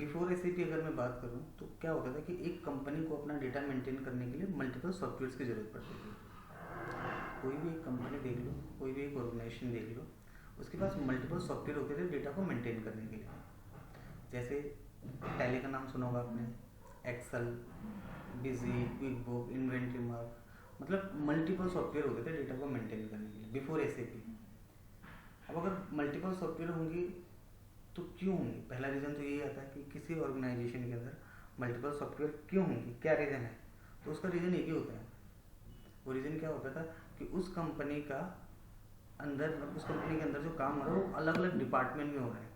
Before SAP अगर मैं बात करूँ तो क्या होता था कि एक कंपनी को अपना डेटा मेंटेन करने के लिए मल्टीपल सॉफ्टवेयर्स की ज़रूरत पड़ती थी। कोई भी एक कंपनी देख लो, कोई भी एक ऑर्गेनाइजेशन देख लो, उसके पास मल्टीपल सॉफ्टवेयर होते थे डेटा को मेंटेन करने के लिए। जैसे टैली का नाम सुना होगा आपने, Excel, Busy, Quick Book, inventory mark, मतलब मल्टीपल सॉफ्टवेयर होते थे डेटा को मेंटेन करने के लिए बिफोर एसएपी। अब अगर मल्टीपल सॉफ्टवेयर होंगी तो क्यों होंगी? पहला रीज़न तो यही आता है कि किसी ऑर्गेनाइजेशन के अंदर मल्टीपल सॉफ्टवेयर क्यों होंगी, क्या रीज़न है? तो उसका रीज़न एक ही होता है। वो रीज़न क्या होता था कि उस कंपनी के अंदर जो काम हो रहा है वो अलग अलग डिपार्टमेंट में हो रहा है।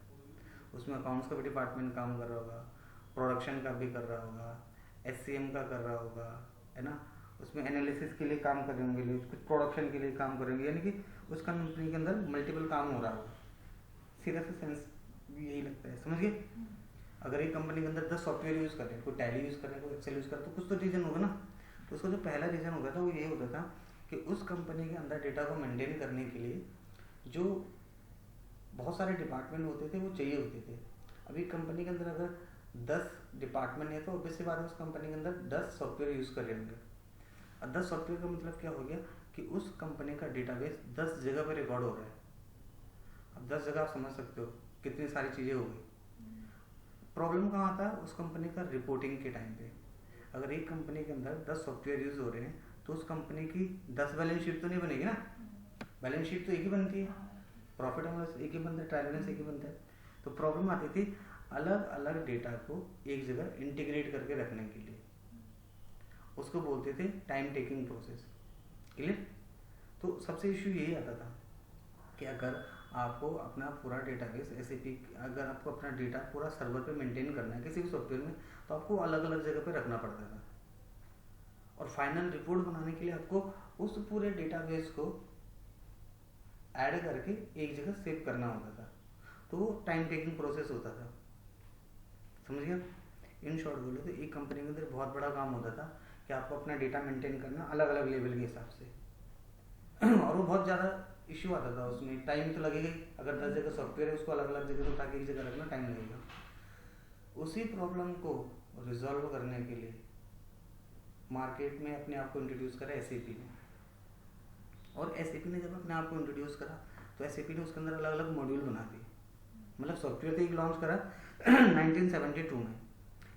उसमें अकाउंट्स का भी डिपार्टमेंट काम कर रहा होगा, प्रोडक्शन का भी कर रहा होगा, एससीएम का कर रहा होगा, है ना। उसमें एनालिसिस के लिए काम कर रहे होंगे, कुछ प्रोडक्शन के लिए काम करेंगे, यानी कि उस कंपनी के अंदर मल्टीपल काम हो रहा होगा। सीधा सा सेंस भी यही लगता है, समझिए। अगर एक कंपनी के अंदर 10 सॉफ्टवेयर यूज़ कर रहे हैं, कोई टैली यूज़ कर रहे हैं, कोई एक्सेल यूज़ कर रहे हैं, तो कुछ तो रीज़न होगा ना। तो उसका जो पहला रीज़न होता था वो ये होता था कि उस कंपनी के अंदर डेटा को मेंटेन करने के लिए जो बहुत सारे डिपार्टमेंट होते थे वो चाहिए होते थे। अभी कंपनी के अंदर अगर 10 डिपार्टमेंट है तो ऑब्वियस सी बात है उस कंपनी के अंदर 10 सॉफ्टवेयर यूज़ कर रहे होंगे। और 10 सॉफ्टवेयर का मतलब क्या हो गया कि उस कंपनी का डेटाबेस 10 जगह पर रिकॉर्ड हो रहा है। अब 10 जगह आप समझ सकते हो कितनी सारी चीज़ें हो गई। प्रॉब्लम कहाँ आता है? उस कंपनी का रिपोर्टिंग के टाइम पे। अगर एक कंपनी के अंदर 10 सॉफ्टवेयर यूज़ हो रहे हैं तो उस कंपनी की 10 बैलेंस शीट तो नहीं बनेगी ना। बैलेंस शीट तो एक ही बनती है, प्रॉफिट एंड लॉस एक ही बनता है, ट्रायल बैलेंस एक ही बनता है। तो प्रॉब्लम आती थी अलग अलग डेटा को एक जगह इंटीग्रेट करके रखने के लिए। उसको बोलते थे टाइम टेकिंग प्रोसेस। क्लियर? तो सबसे इशू यही आता था कि अगर आपको अपना पूरा डेटाबेस एसएपी, अगर आपको अपना डेटा पूरा सर्वर पे मेंटेन करना है किसी भी सॉफ्टवेयर में, तो आपको अलग अलग जगह पे रखना पड़ता था। और फाइनल रिपोर्ट बनाने के लिए आपको उस पूरे डेटाबेस को ऐड करके एक जगह सेव करना होता था। तो वो टाइम टेकिंग प्रोसेस होता था, समझ गया। इन शॉर्ट बोले तो एक कंपनी के अंदर बहुत बड़ा काम होता था कि आपको अपना डेटा मेंटेन करना अलग अलग लेवल के हिसाब से। और वो बहुत ज़्यादा इश्यू आता था उसमें, टाइम तो लगेगा ही। अगर 10 जगह सॉफ्टवेयर है उसको अलग अलग जगह उठा के एक जगह रखना टाइम लगेगा। उसी प्रॉब्लम को रिजॉल्व करने के लिए मार्केट में अपने आप को इंट्रोड्यूस करा एसएपी ने। और एसएपी ने जब अपने आप को इंट्रोड्यूस करा तो एसएपी ने उसके अंदर अलग अलग मॉड्यूल बना दिए। मतलब सॉफ्टवेयर तो एक लॉन्च करा 1972 में,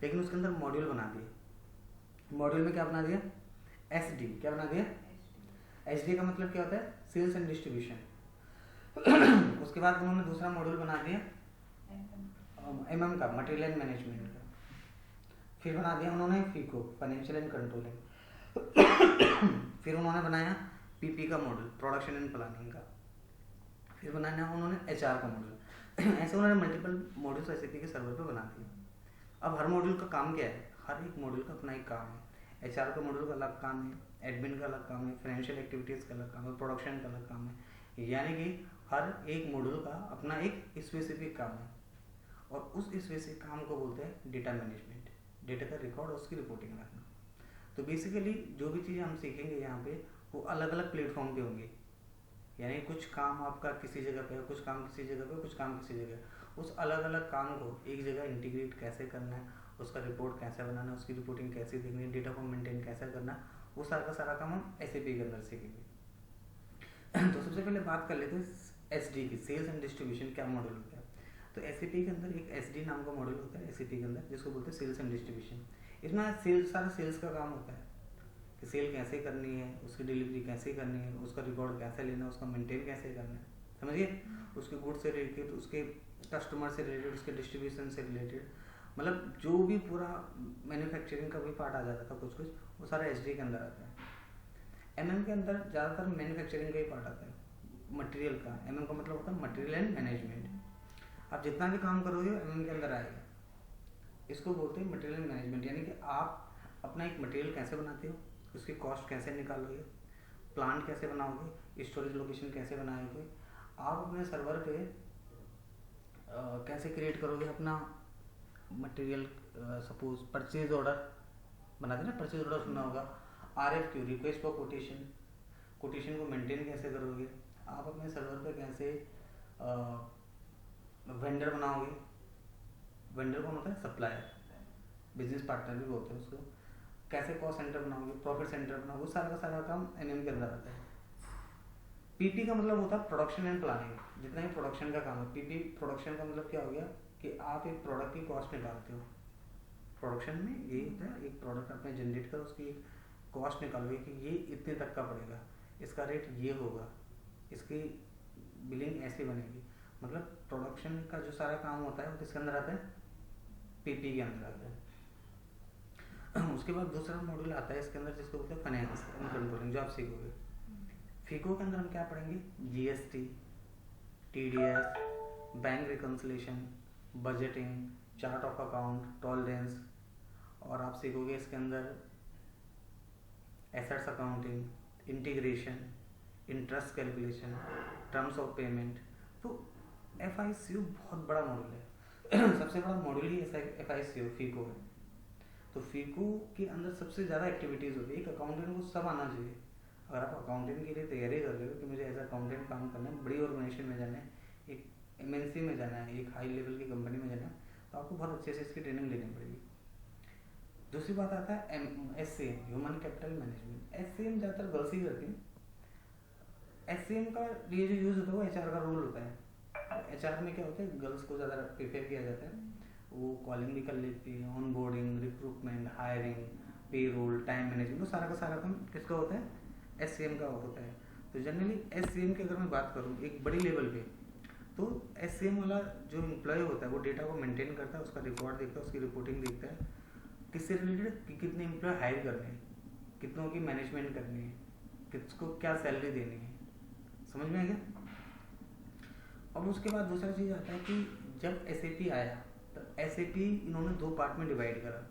लेकिन उसके अंदर मॉड्यूल बना दिए। मॉड्यूल में क्या बना दिया? एसडी। क्या बना दिया? एसडी का मतलब क्या होता है? Sales and distribution. उसके बाद उन्होंने दूसरा मॉड्यूल बना दिया एमएम का, मटेरियल एंड मैनेजमेंट का। फिर बना दिया उन्होंने फीको, फाइनेंशियल एंड कंट्रोलिंग। फिर उन्होंने बनाया पीपी का मॉडल, प्रोडक्शन एंड प्लानिंग का। फिर बनाया उन्होंने एचआर का मॉडल। ऐसे उन्होंने मल्टीपल मॉड्यूल्स एसएपी के सर्वर पे बना दिए। अब हर मॉड्यूल का काम क्या है? हर एक मॉड्यूल का अपना एक काम है। एचआर का मॉड्यूल का अलग काम है, एडमिन का अलग काम है, फाइनेंशियल एक्टिविटीज़ का अलग काम है, प्रोडक्शन का अलग काम है। यानी कि हर एक मॉड्यूल का अपना एक स्पेसिफिक काम है। और उस स्पेसिफिक काम को बोलते हैं डेटा मैनेजमेंट, डेटा का रिकॉर्ड और उसकी रिपोर्टिंग रखना। तो बेसिकली जो भी चीज़ें हम सीखेंगे यहाँ पे वो अलग अलग प्लेटफॉर्म पे होंगे। यानी कुछ काम आपका किसी जगह पे है, कुछ काम किसी जगह पे, कुछ काम किसी जगह। उस अलग अलग काम को एक जगह इंटीग्रेट कैसे करना है, उसका रिपोर्ट कैसे बनाना है, उसकी रिपोर्टिंग कैसे देखनी है, डेटा को मेंटेन कैसे करना है, वो सारा का सारा काम हम एसएपी के अंदर सीखेंगे। तो सबसे पहले बात कर लेते हैं एसडी की, सेल्स एंड डिस्ट्रीब्यूशन क्या मॉडल होता है। तो एसएपी के अंदर एक एसडी नाम का मॉडल होता है एसएपी के अंदर, जिसको बोलते हैं सेल्स एंड डिस्ट्रीब्यूशन। इसमें सारा सेल्स का काम होता है कि सेल कैसे करनी है, उसकी डिलीवरी कैसे करनी है, उसका रिकॉर्ड कैसे लेना है, उसका मेंटेन कैसे करना है, समझिए। उसके गुड से रिलेटेड, उसके कस्टमर से रिलेटेड, उसके डिस्ट्रीब्यूशन से रिलेटेड, मतलब जो भी पूरा मैन्युफैक्चरिंग का भी पार्ट आ जाता था कुछ वो सारा एसडी के अंदर आता है। एमएम के अंदर ज़्यादातर मैन्युफैक्चरिंग का ही पार्ट आता है, मटेरियल का। एमएम का मतलब होता है मटेरियल एंड मैनेजमेंट। आप जितना भी काम करोगे एमएम के अंदर आएगा। इसको बोलते हैं मटेरियल मैनेजमेंट, यानी कि आप अपना एक मटेरियल कैसे बनाते हो, उसकी कॉस्ट कैसे निकालोगे, प्लांट कैसे बनाओगे, स्टोरेज लोकेशन कैसे बनाओगे, आप अपने सर्वर पे कैसे क्रिएट करोगे अपना मटेरियल। सपोज परचेज ऑर्डर बनाते ना, परचेज ऑर्डर सुना होगा, RFQ, request for quotation, quotation को मेंटेन कैसे करोगे, आप अपने सर्वर पे कैसे वेंडर बनाओगे, वेंडर कौन होता है? सप्लायर, बिजनेस पार्टनर भी बोलते हैं उसको। कैसे कॉस्ट सेंटर बनाओगे, प्रॉफिट सेंटर बनाओगे, सारा का सारा काम एनएम के अंदर आता है। पीपी का मतलब होता है प्रोडक्शन एंड प्लानिंग, जितना भी प्रोडक्शन का काम है। पीपी प्रोडक्शन का मतलब क्या हो गया कि आप एक प्रोडक्ट की कॉस्ट निकालते हो। प्रोडक्शन में यही होता है, एक प्रोडक्ट आपने जनरेट कर उसकी कॉस्ट निकालोगे कि ये इतने तक का पड़ेगा, इसका रेट ये होगा, इसकी बिलिंग ऐसी बनेगी। मतलब प्रोडक्शन का जो सारा काम होता है वो किसके अंदर आता है? पीपी के अंदर आता है। उसके बाद दूसरा मॉड्यूल आता है इसके अंदर जिसको बोलते हैं फाइनेंस एंड कंट्रोलिंग, जो आप सीखोगे। फीको के अंदर हम क्या पढ़ेंगे? GST, TDS, bank reconciliation, budgeting, chart of account, tolerance, और आप सीखोगे इसके अंदर assets accounting, integration, interest calculation, terms of payment. तो एफआईसीयू बहुत बड़ा मॉड्यूल है। सबसे बड़ा मॉड्यूल ही एफआईसीयू फीको है। तो फीको के अंदर सबसे ज़्यादा एक्टिविटीज़ होती है। एक अकाउंटेंट को सब आना चाहिए। अगर आप अकाउंटेंट के लिए तैयारी कर रहे हो कि मुझे एज अकाउंटेंट काम करना है, बड़ी ऑर्गेनाइजेशन में जाना है, एक एमएनसी में जाना है, एक हाई लेवल की कंपनी में जाना है, तो आपको बहुत अच्छे से इसकी ट्रेनिंग लेनी पड़ेगी। दूसरी बात आता है SCM, human capital management. SCM ज़्यादातर गर्ल्स ही करती हैं। एससीएम का ये जो यूज़ होता है वो एचआर का रोल होता है। एचआर में क्या होता है, गर्ल्स को ज़्यादा प्रेफर किया जाता है। वो कॉलिंग भी कर लेती है, ऑन बोर्डिंग, रिक्रूटमेंट, हायरिंग, पे रोल, टाइम मैनेजमेंट, वो सारा का सारा काम किसका होता है? एससीएम का होता है। तो जनरली एससीएम की अगर मैं बात करूँ एक बड़ी लेवल पे, तो एससीएम वाला जो एम्प्लॉय होता है वो डेटा को मेंटेन करता है, उसका रिकॉर्ड देखता है, उसकी रिपोर्टिंग देखता है, किससे रिलेटेड कि कितने एम्प्लॉय हायर करने हैं, कितनों की मैनेजमेंट करनी है, किसको क्या सैलरी देनी है। समझ में आ गया? अब उसके बाद दूसरा चीज़ आता है कि जब एसएपी आया तो एसएपी इन्होंने दो पार्ट में डिवाइड करा।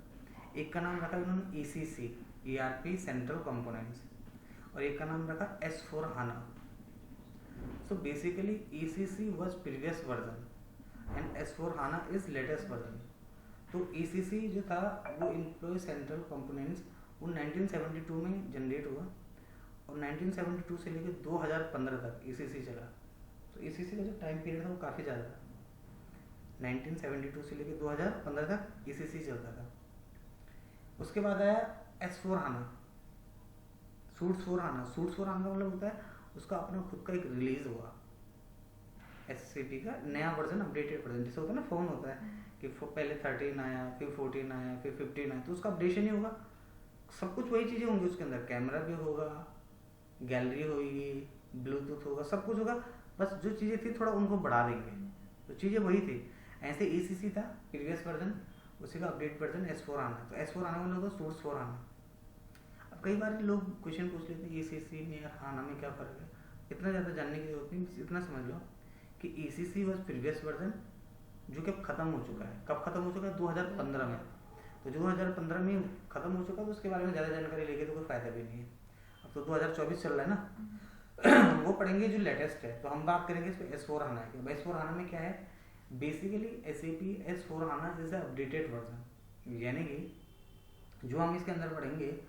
एक का नाम रखा इन्होंने ईसीसी, ईआरपी सेंट्रल कंपोनेंट्स, और एक का नाम रखा S4 HANA। So basically ECC was previous version and S4 HANA is latest version. तो ईसीसी जो था वो एम्प्लॉय सेंट्रल कंपोनेंट्स वो 1972 में जनरेट हुआ, और 1972 से लेकर 2015 तक ईसीसी चला। तो ईसीसी का जो टाइम पीरियड था वो काफ़ी ज़्यादा था। 1972 से लेकर 2015 तक ईसीसी चलता था। उसके बाद आया S4 HANA, suites for HANA. Suites for HANA का मतलब होता है उसका अपना खुद का एक रिलीज हुआ, एससीपी का नया वर्जन, अपडेटेड वर्जन। जैसे होता है ना फ़ोन होता है कि पहले 13 आया, फिर 14 आया, फिर 15 आया, तो उसका अपडेशन ही होगा। सब कुछ वही चीज़ें होंगी उसके अंदर, कैमरा भी होगा, गैलरी होगी, ब्लूटूथ होगा, सब कुछ होगा। बस जो चीज़ें थी थोड़ा उनको बढ़ा देंगे, तो चीज़ें वही थी। ऐसे ईसीसी था प्रीवियस वर्जन, उसी का अपडेट वर्जन S4 HANA। तो S4 HANA मतलब होगा सूट्स फॉर हाना। अब कई बार लोग क्वेश्चन पूछ लेते हैं ईसीसी में और हाना में क्या फ़र्क है। इतना ज़्यादा जानने की जरूरत नहीं, बस इतना समझ लो कि ईसीसी वॉज प्रीवियस वर्जन जो कि अब ख़त्म हो चुका है। कब ख़त्म हो चुका है? 2015 में। तो 2015 में ख़त्म हो चुका है, तो उसके बारे में ज़्यादा जानकारी लेके तो कोई फ़ायदा भी नहीं है। अब तो 2024 चल रहा है ना। वो पढ़ेंगे जो लेटेस्ट है। तो हम बात करेंगे इस पर S4 HANA की। S4 HANA में क्या है? Basically SAP S4 HANA is updated version. यानी कि जो हम इसके अंदर पढ़ेंगे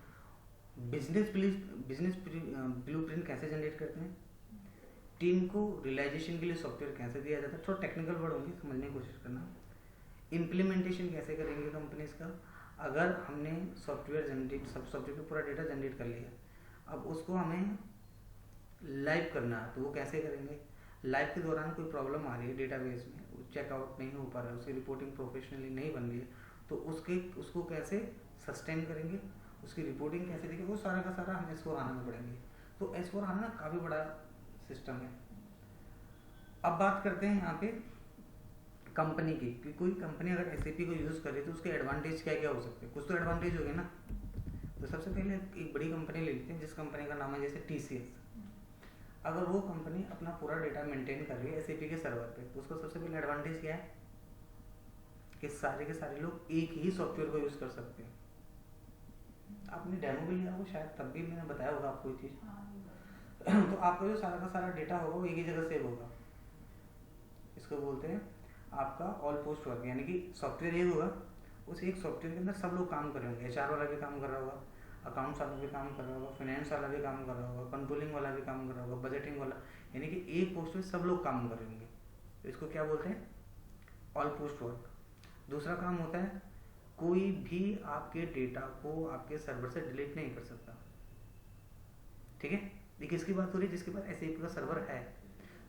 बिजनेस ब्लूप्रिंट कैसे जनरेट करते हैं, टीम को रियलाइजेशन के लिए सॉफ्टवेयर कैसे दिया जाता है, थोड़ा टेक्निकल वर्ड होंगे, समझने की कोशिश करना। इम्प्लीमेंटेशन कैसे करेंगे कंपनीज का, अगर हमने सॉफ्टवेयर पे पूरा डेटा जनरेट कर लिया, अब उसको हमें लाइव करना है, तो वो कैसे करेंगे। लाइव के दौरान कोई प्रॉब्लम आ रही है डेटाबेस में, वो चेकआउट नहीं हो पा रहा है, उसकी रिपोर्टिंग प्रोफेशनली नहीं बन रही है, तो उसको कैसे सस्टेन करेंगे, उसकी रिपोर्टिंग कैसे देखेंगे, वो सारा का सारा हम S4 HANA में पढ़ेंगे। तो S4 HANA काफ़ी बड़ा सिस्टम है। अब बात करते हैं यहाँ पे कंपनी की, कि कोई कंपनी अगर SAP को यूज़ करे तो उसके एडवांटेज क्या क्या हो सकते हैं। कुछ तो एडवांटेज हो गए ना। तो सबसे पहले एक बड़ी कंपनी ले लेते हैं जिस कंपनी का नाम है जैसे TCS। अगर वो कंपनी अपना पूरा डेटा मेंटेन कर रही है SAP के सर्वर पे, तो उसका सबसे पहले एडवांटेज क्या है कि सारे के सारे लोग एक ही सॉफ्टवेयर को यूज़ कर सकते हैं। आपने डेमो भी लिया हो शायद, तब भी मैंने बताया होगा आपको ये चीज़। तो आपका जो सारा का सारा डेटा होगा वो एक ही जगह सेव होगा। इसको बोलते हैं आपका ऑल पोस्ट वर्क, यानी कि सॉफ्टवेयर एक होगा, उस एक सॉफ्टवेयर के अंदर सब लोग काम कर रहे होंगे। HR वाला भी काम कर रहा होगा, अकाउंट्स वाला भी काम कर रहा होगा, फाइनेंस वाला भी काम कर रहा होगा, कंट्रोलिंग वाला भी काम कर रहा होगा, बजटिंग वाला, यानी कि एक पोस्ट पे सब लोग काम कर रहे होंगे। तो इसको क्या बोलते हैं? All post work. दूसरा काम होता है कोई भी आपके डेटा को आपके सर्वर से डिलीट नहीं कर सकता। ठीक है, ये किसकी बात हो रही है? जिसके पास SAP का सर्वर है।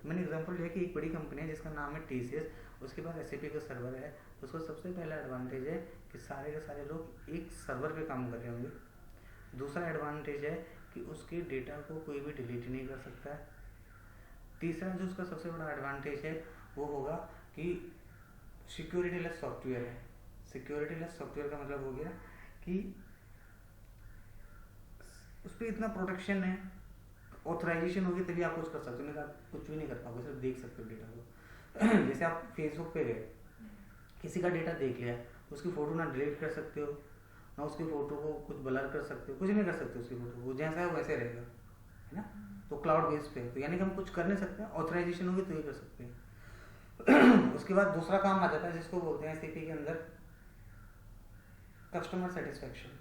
तो मैंने एग्जांपल लिया कि एक बड़ी कंपनी है जिसका नाम है TCS, उसके पास SAP का सर्वर है। तो उसको सबसे पहला एडवांटेज है कि सारे के सारे लोग एक सर्वर पे काम कर रहे होंगे। दूसरा एडवांटेज है कि उसके डेटा को कोई भी डिलीट नहीं कर सकता है। तीसरा जो उसका सबसे बड़ा एडवांटेज है वो होगा कि सिक्योरिटी लेस सॉफ्टवेयर है। सिक्योरिटी लेस सॉफ्टवेयर का मतलब हो गया कि उस पर इतना प्रोटेक्शन है, ऑथराइजेशन होगी तभी आप कुछ कर सकते हो, नहीं तो आप कुछ भी नहीं कर पाओगे, सिर्फ देख सकते हो डेटा को। जैसे आप फेसबुक पे गए, किसी का डेटा देख लिया, उसकी फ़ोटो ना डिलीट कर सकते हो, ना उसकी फ़ोटो को कुछ ब्लर कर सकते हो, कुछ नहीं कर सकते उसकी फ़ोटो, वो जैसा है वैसे रहेगा, है ना। तो क्लाउड बेस पे, तो यानी कि हम कुछ कर नहीं सकते, ऑथराइजेशन होगी तो ये कर सकते हैं। उसके बाद दूसरा काम आ जाता है जिसको बोलते हैं SAP के अंदर कस्टमर सेटिस्फेक्शन।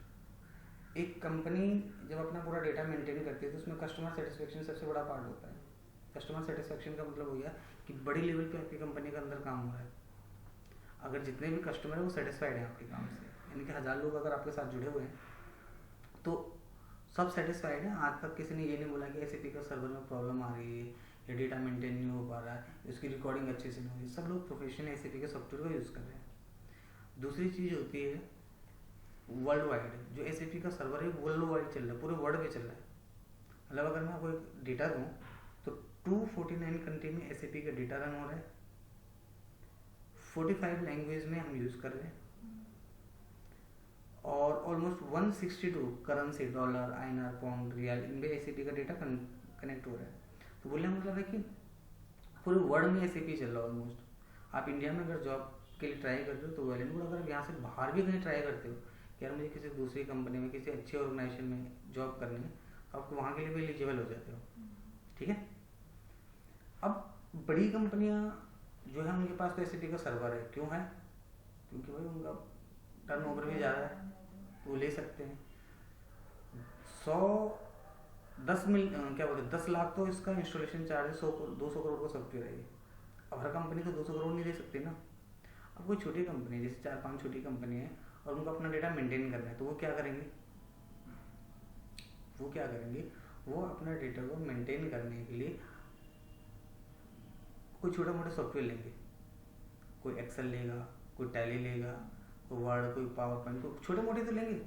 एक कंपनी जब अपना पूरा डेटा मेंटेन करती है तो उसमें कस्टमर सेटिस्फेक्शन सबसे बड़ा पार्ट होता है। कस्टमर सेटिस्फेक्शन का मतलब हो गया कि बड़ी लेवल पे आपकी कंपनी के अंदर काम हो रहा है, अगर जितने भी कस्टमर है वो सेटिस्फाइड हैं आपके काम से, यानी कि 1000 लोग अगर आपके साथ जुड़े हुए हैं तो सब सेटिस्फाइड हैं। आज तक किसी ने ये नहीं बोला कि SAP का सर्वर में प्रॉब्लम आ रही है या डेटा मेंटेन नहीं हो पा रहा है, उसकी रिकॉर्डिंग अच्छे से नहीं हो रही। सब लोग प्रोफेशनल SAP के सॉफ्टवेयर को यूज़ कर रहे हैं। दूसरी चीज़ होती है वर्ल्ड वाइड, जो SAP का सर्वर है वर्ल्ड वाइड चल रहा है, पूरे वर्ल्ड पे चल रहा है। मतलब अगर मैं आपको एक डेटा दूँ तो 249 कंट्री में SAP का डेटा रन हो रहा है, 45 लैंग्वेज में हम यूज़ कर रहे हैं, और almost 162 currency, dollar, INR, pound, real, इनमें SAP का डेटा कनेक्ट हो रहा है। तो बोलने का मतलब है कि पूरे वर्ल्ड में SAP चल रहा है ऑलमोस्ट। आप इंडिया में अगर जॉब के लिए ट्राई करते हो तो वेल एंड गुड, अगर आप यहाँ से बाहर भी कहीं ट्राई करते हो कि यार मुझे किसी दूसरी कंपनी में, किसी अच्छे ऑर्गेनाइजेशन में जॉब करनी है, तो आप वहाँ के लिए भी एलिजिबल हो जाते हो। ठीक है, अब बड़ी कंपनियाँ जो है उनके पास तो SAP का सर्वर है। क्यों है? क्योंकि भाई उनका टर्नओवर भी ज़्यादा है, वो ले सकते हैं। 10 लाख तो इसका इंस्टॉलेशन चार्ज है, 200 करोड़ का सॉफ्टवेयर है ये। अब हर कंपनी तो 200 करोड़ नहीं दे सकती ना। अब कोई छोटी कंपनी है, जैसे 4-5 छोटी कंपनी है और उनको अपना डेटा मेंटेन करना है, तो वो क्या करेंगे? वो अपना डेटा को मेंटेन करने के लिए कोई छोटा मोटा सॉफ्टवेयर लेंगे, कोई एक्सेल लेगा, कोई टैली लेगा, कोई वर्ड, कोई पावर पॉइंट, कोई छोटे मोटे तो लेंगे।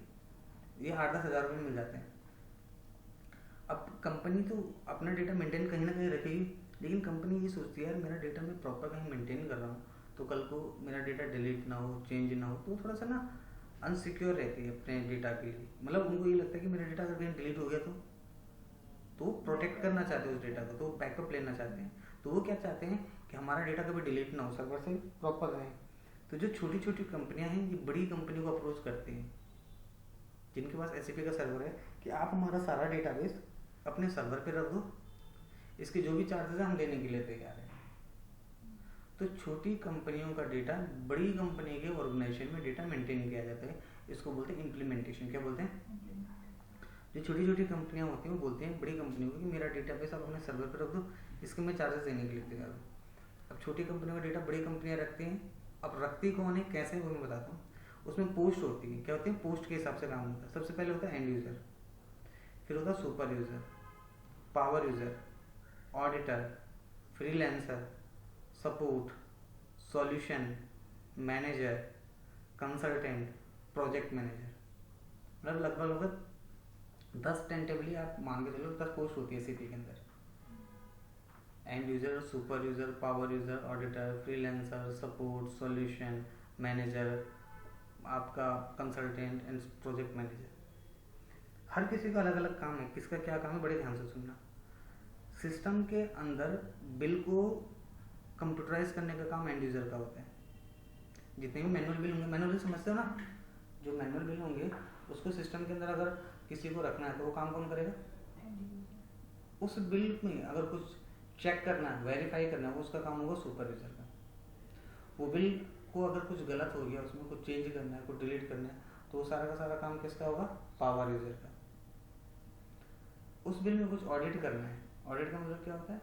ये 8-10 हज़ार रुपये में मिल जाते हैं। अब कंपनी तो अपना डेटा मेंटेन कहीं ना कहीं रखेगी, लेकिन कंपनी ये सोचती है यार मेरा डेटा मैं प्रॉपर कहीं मेंटेन कर रहा हूँ तो कल को मेरा डेटा डिलीट ना हो, चेंज ना हो, तो थोड़ा सा ना अनसिक्योर रहती है अपने डेटा के लिए। मतलब उनको ये लगता है कि मेरा डेटा अगर कहीं डिलीट हो गया तो प्रोटेक्ट करना चाहते हैं उस डेटा को, तो बैकअप लेना चाहते हैं। तो वो क्या चाहते हैं कि हमारा डेटा कभी डिलीट ना हो, सर्वर से प्रॉपर रहे। तो जो छोटी छोटी कंपनियां हैं ये बड़ी कंपनी को अप्रोच करती हैं जिनके पास SAP का सर्वर है कि आप हमारा सारा डेटाबेस अपने सर्वर पे रख दो, इसके जो भी चार्जेस हैं हम देने के लिए तैयार हैं। तो छोटी कंपनियों का डेटा बड़ी कंपनी के ऑर्गेनाइजेशन में डेटा मेंटेन किया जाता है, इसको बोलते हैं इम्प्लीमेंटेशन। क्या बोलते हैं? जो छोटी छोटी कंपनियां होती हैं वो बोलती हैं बड़ी कंपनियों को कि मेरा डेटाबेस आप अपने सर्वर पर रख दो, इसके मैं चार्जेस देने के लिए तैयार हूँ। अब छोटी कंपनियों का डेटा बड़ी कंपनियां रखती हैं। अब रखती कौन है, कैसे, वो मैं बताता हूँ। उसमें पोस्ट होती है। क्या होती है? पोस्ट के हिसाब से काम होता है। सबसे पहले होता है एंड यूज़र, फिर होता है super user, power user, auditor, freelancer, support, solution manager, consultant, project manager. मतलब लगभग 10 टेंटेबली आप मान के चलो 10 पोस्ट होती है SAP के अंदर। End user, super user, power user, auditor, freelancer, support, solution manager, आपका कंसल्टेंट एंड प्रोजेक्ट मैनेजर। हर किसी का अलग अलग काम है। किसका क्या काम है, बड़े ध्यान से सुनना। सिस्टम के अंदर बिल को कंप्यूटराइज करने का काम एंड यूज़र का होता है। जितने भी मैनुअल बिल होंगे, मैनुअल बिल समझते हो ना, जो मैनुअल बिल होंगे उसको सिस्टम के अंदर अगर किसी को रखना है तो वो काम कौन करेगा? उस बिल में अगर कुछ चेक करना है, वेरीफाई करना है, वो उसका काम होगा सुपर यूज़र का। वो बिल को अगर कुछ गलत हो गया, उसमें कुछ चेंज करना है, कुछ डिलीट करना है, तो वो सारा का सारा काम किसका होगा? पावर यूज़र का। उस बिल में कुछ ऑडिट करना है। ऑडिट का मतलब क्या होता है?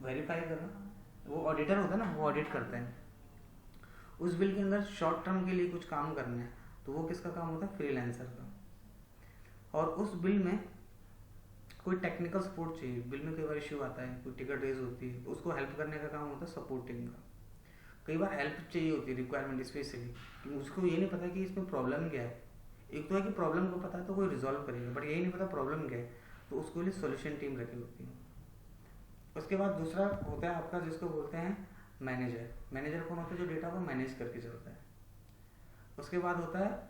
वेरीफाई करना। वो ऑडिटर होता है ना, वो ऑडिट करते हैं। उस बिल के अंदर शॉर्ट टर्म के लिए कुछ काम करना है तो वो किसका काम होता है, फ्रीलांसर का। और उस बिल में कोई टेक्निकल सपोर्ट चाहिए, बिल में कई बार इश्यू आता है, कोई टिकट रेज होती है, तो उसको हेल्प करने का काम होता है सपोर्ट टीम का। कई बार हेल्प चाहिए होती है, रिक्वायरमेंट स्पेशली, कि उसको ये नहीं पता कि इसमें प्रॉब्लम क्या है। एक तो है कि प्रॉब्लम को पता है तो कोई रिजॉल्व करेगा, बट यही नहीं पता प्रॉब्लम क्या है, तो उसके लिए सॉल्यूशन टीम रखी होती है। उसके बाद दूसरा होता है आपका जिसको बोलते हैं मैनेजर। मैनेजर कौन होता है, जो डेटा को मैनेज करके चलता है। उसके बाद होता है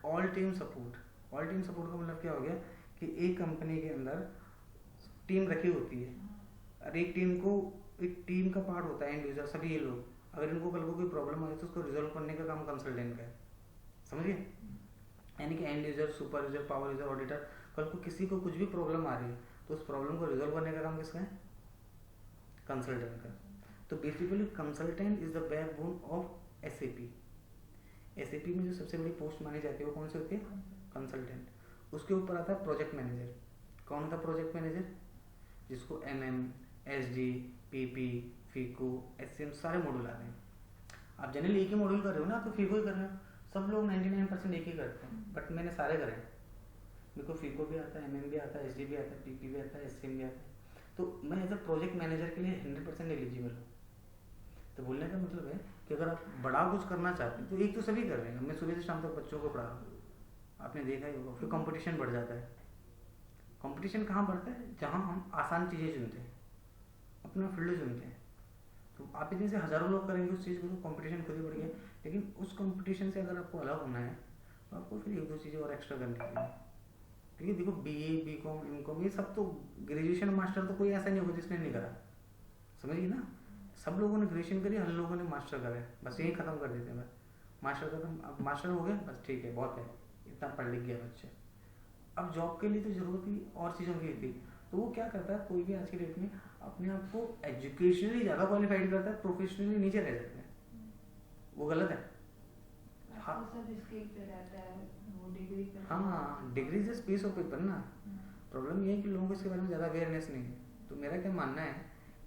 all team support. All team support का मतलब क्या हो गया कि एक कंपनी के अंदर टीम रखी होती है और एक टीम का पार्ट होता है एंड यूजर, सभी ये लोग, अगर इनको कल को कोई प्रॉब्लम आए तो उसको रिजोल्व करने का काम कंसल्टेंट का है, समझिए। यानी कि and user, super user, power user, auditor, कल को किसी को कुछ भी प्रॉब्लम आ रही है तो उस प्रॉब्लम को रिजोल्व करने का काम किसका है, कंसल्टेंट का। तो basically consultant is the backbone of SAP. SAP में जो सबसे बड़ी पोस्ट मानी जाती है वो कौन सी होती है, कंसल्टेंट। उसके ऊपर आता है प्रोजेक्ट मैनेजर। कौन होता है प्रोजेक्ट मैनेजर, जिसको एसडी, पीपी, फीको, एससीएम सारे मॉड्यूल आते हैं। आप जनरली एक ही मॉड्यूल कर रहे हो ना, तो फीको ही कर रहे हो, सब लोग 99% एक ही करते हैं, बट मैंने सारे करे हैं। मेरे को फीको भी आता है, एमएम भी आता है, एसडी भी आता है, पीपी भी आता है, एससीएम भी आता है। तो मैं एज अ प्रोजेक्ट मैनेजर के लिए 100% एलिजिबल हूँ। तो बोलने का मतलब है कि अगर आप बड़ा कुछ करना चाहते हैं तो एक तो सभी कर रहे हैं, मैं सुबह से शाम तक बच्चों को पढ़ा रहा हूँ, आपने देखा ही होगा। फिर कंपटीशन बढ़ जाता है। कंपटीशन कहाँ बढ़ता है, जहाँ हम आसान चीज़ें चुनते हैं, अपना फील्ड चुनते हैं। तो आप इतने से हज़ारों लोग करेंगे उस चीज़ को तो कंपटीशन खुद ही बढ़ गया। लेकिन उस कंपटीशन से अगर आपको अलग होना है तो आपको फिर एक दो चीज़ें और एक्स्ट्रा करनी चाहिए। ठीक है, देखो बीए, बीकॉम, एमकॉम ये सब तो, ग्रेजुएशन मास्टर तो कोई ऐसा नहीं होगा जिसने नहीं करा, समझिए ना। सब लोगों ने ग्रेजुएशन करी, हर लोगों ने मास्टर करा है, बस यही खत्म कर देते हैं। बस मास्टर खत्म, अब मास्टर हो गया, बस ठीक है, बहुत है, इतना पढ़ लिख गया बच्चे। अब जॉब के लिए तो जरूरत ही और चीज़ों की थी। तो वो क्या करता है, कोई भी आज की डेट में अपने आप को एजुकेशनली ज़्यादा क्वालिफाइड करता है, प्रोफेशनली नीचे रह जाते हैं, वो गलत है। हाँ, हाँ, degree just piece of paper ना। प्रॉब्लम ये है कि लोगों को इसके बारे में ज़्यादा अवेयरनेस नहीं है। तो मेरा क्या मानना है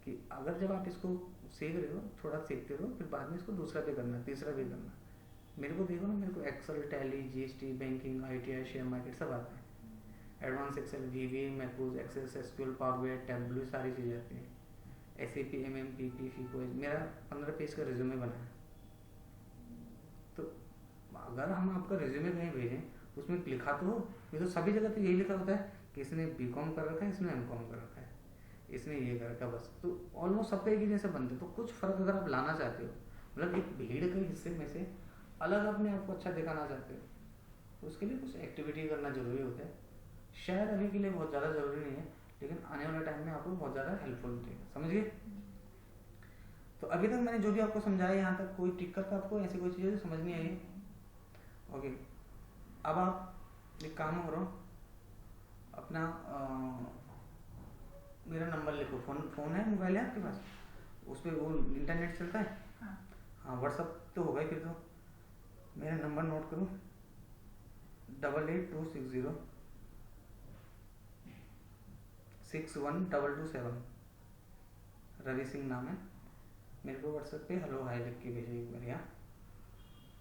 कि अगर जब आप इसको सीख रहे हो, थोड़ा सीखते रहो, फिर बाद में इसको दूसरा भी करना, तीसरा भी करना। मेरे को देखो ना, मेरे को Excel, Tally, GST, banking, ITI, share market सब आता है। Advance Excel, VBA, macros, access, SQL, power BI, Tableau, सारी चीज़ें आती हैं। एसएपी, एमएम, पीपी, फीको, मेरा 15 पेज का रिज्यूमे बना है। तो अगर हम आपका रिज्यूमे कहीं भेजें तो उसमें लिखा तो हो, ये तो सभी जगह तो यही लिखा होता है कि इसने बीकॉम कर रखा है, इसने एमकॉम कर रखा है, इसने ये कर रखा है, बस। तो ऑलमोस्ट सबका एक ही जैसे बनते। तो कुछ फ़र्क अगर आप लाना चाहते हो, मतलब एक भीड़ के हिस्से में से अलग अपने आप को अच्छा दिखाना चाहते हो, तो उसके लिए कुछ एक्टिविटी करना ज़रूरी होता है। शायद अभी के लिए बहुत ज़्यादा ज़रूरी नहीं है, लेकिन आने वाले टाइम में आपको बहुत ज़्यादा हेल्पफुल होती है, समझिए। तो अभी तक मैंने जो भी आपको समझाया, यहाँ तक कोई दिक्कत आपको ऐसी कोई चीज़ समझ नहीं आई? ओके, अब आप एक काम करो, अपना मेरा नंबर लिखो। फ़ोन है, मोबाइल है आपके पास, उस पर वो इंटरनेट चलता है? हाँ, व्हाट्सअप तो होगा ही फिर तो। मेरा नंबर नोट करो, 8826061227। रवि सिंह नाम है। मेरे को व्हाट्सएप पे हेलो हाय लिख के भेजिए एक बार यहाँ,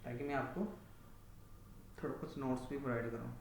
ताकि मैं आपको थोड़ा कुछ नोट्स भी प्रोवाइड करूँ।